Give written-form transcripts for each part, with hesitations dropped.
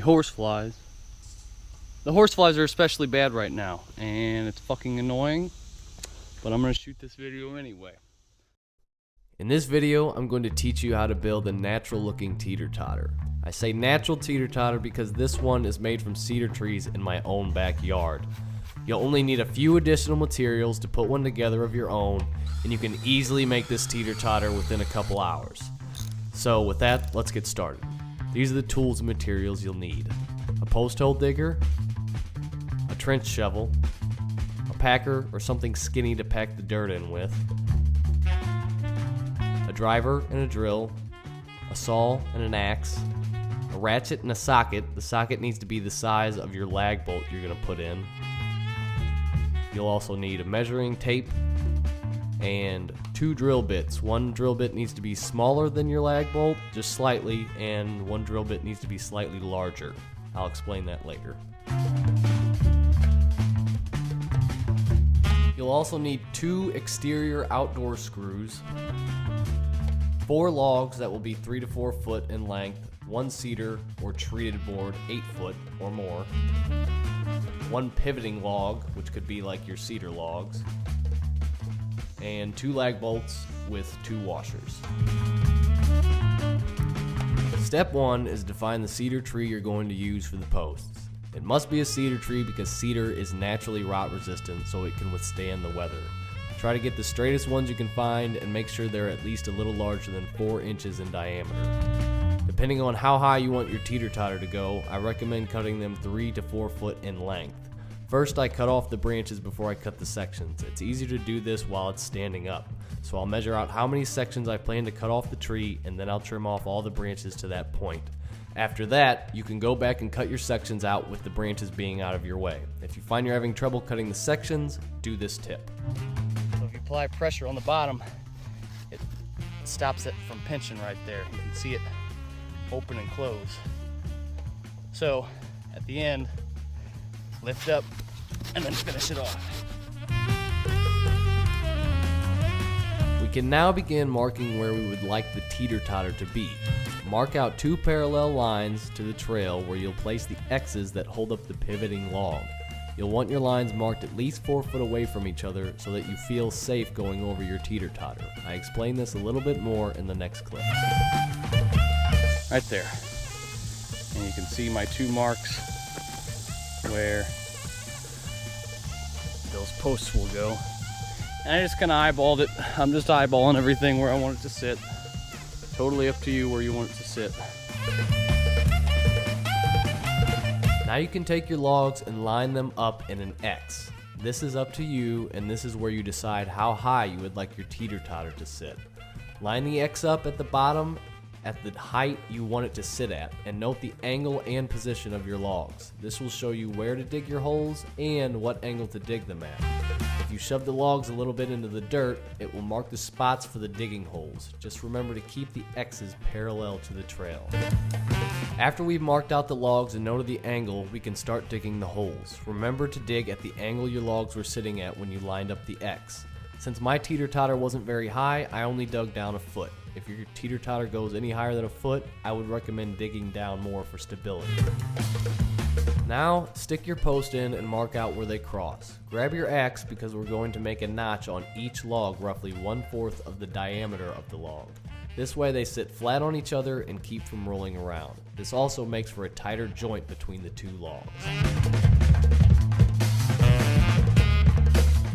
horseflies. The horseflies are especially bad right now, and it's fucking annoying, but I'm gonna shoot this video anyway. In this video, I'm going to teach you how to build a natural looking teeter totter. I say natural teeter totter because this one is made from cedar trees in my own backyard. You'll only need a few additional materials to put one together of your own, and you can easily make this teeter totter within a couple hours. So with that, let's get started. These are the tools and materials you'll need: a post hole digger, a trench shovel, a packer or something skinny to pack the dirt in with, a driver and a drill, a saw and an axe, a ratchet and a socket. The socket needs to be the size of your lag bolt you're going to put in. You'll also need a measuring tape and 2 drill bits. One drill bit needs to be smaller than your lag bolt, just slightly, and one drill bit needs to be slightly larger. I'll explain that later. You'll also need 2 exterior outdoor screws, 4 logs that will be 3 to 4 foot in length, 1 cedar or treated board 8 foot or more, 1 pivoting log, which could be like your cedar logs, and 2 lag bolts with 2 washers. Step 1 is to find the cedar tree you're going to use for the posts. It must be a cedar tree because cedar is naturally rot resistant, so it can withstand the weather. Try to get the straightest ones you can find and make sure they're at least a little larger than 4 inches in diameter. Depending on how high you want your teeter totter to go, I recommend cutting them 3 to 4 foot in length. First, I cut off the branches before I cut the sections. It's easier to do this while it's standing up. So I'll measure out how many sections I plan to cut off the tree, and then I'll trim off all the branches to that point. After that, you can go back and cut your sections out with the branches being out of your way. If you find you're having trouble cutting the sections, do this tip. So if you apply pressure on the bottom, it stops it from pinching right there. You can see it open and close. So at the end, lift up and then finish it off. We can now begin marking where we would like the teeter totter to be. Mark out 2 parallel lines to the trail where you'll place the X's that hold up the pivoting log. You'll want your lines marked at least 4 foot away from each other so that you feel safe going over your teeter totter. I explain this a little bit more in the next clip. Right there. And you can see my 2 marks where those posts will go. And I just kind of eyeballed it. I'm just eyeballing everything where I want it to sit. Totally up to you where you want it to sit. Now you can take your logs and line them up in an X. This is up to you, and this is where you decide how high you would like your teeter totter to sit. Line the X up at the bottom at the height you want it to sit at, and note the angle and position of your logs. This will show you where to dig your holes and what angle to dig them at. If you shove the logs a little bit into the dirt, it will mark the spots for the digging holes. Just remember to keep the X's parallel to the trail. After we've marked out the logs and noted the angle, we can start digging the holes. Remember to dig at the angle your logs were sitting at when you lined up the X. Since my teeter totter wasn't very high, I only dug down a foot. If your teeter totter goes any higher than a foot, I would recommend digging down more for stability. Now, stick your post in and mark out where they cross. Grab your axe because we're going to make a notch on each log roughly 1/4 of the diameter of the log. This way they sit flat on each other and keep from rolling around. This also makes for a tighter joint between the 2 logs.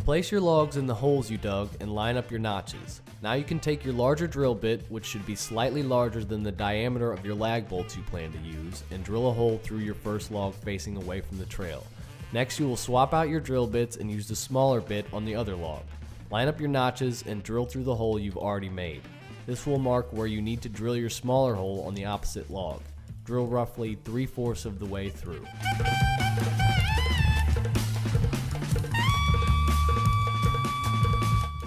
Place your logs in the holes you dug and line up your notches. Now you can take your larger drill bit, which should be slightly larger than the diameter of your lag bolts you plan to use, and drill a hole through your first log facing away from the trail. Next, you will swap out your drill bits and use the smaller bit on the other log. Line up your notches and drill through the hole you've already made. This will mark where you need to drill your smaller hole on the opposite log. Drill roughly 3/4 of the way through.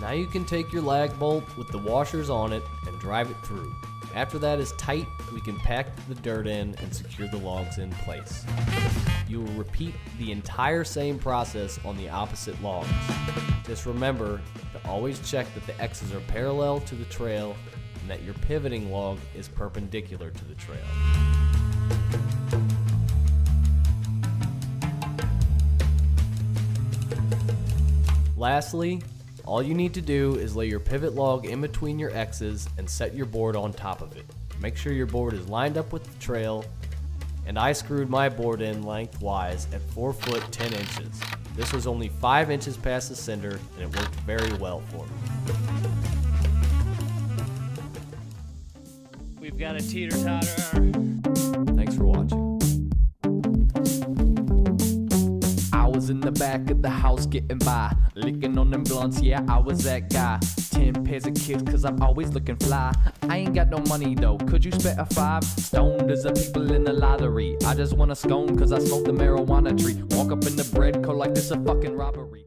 Now you can take your lag bolt with the washers on it and drive it through. After that is tight, we can pack the dirt in and secure the logs in place. You will repeat the entire same process on the opposite logs. Just remember to always check that the X's are parallel to the trail and that your pivoting log is perpendicular to the trail. Lastly, all you need to do is lay your pivot log in between your X's and set your board on top of it. Make sure your board is lined up with the trail, and I screwed my board in lengthwise at 4 foot 10 inches. This was only 5 inches past the cinder, and it worked very well for me. We've got a Teeter Totter. Thanks for watching. I was in the back of the house getting by, licking on them blunts, yeah, I was that guy. 10 pairs of kicks, cause I'm always looking fly. I ain't got no money though, could you spare a 5? Stoned as the people in the lottery. I just want a scone cause I smoked the marijuana tree. Walk up in the bread coat like this a fucking robbery.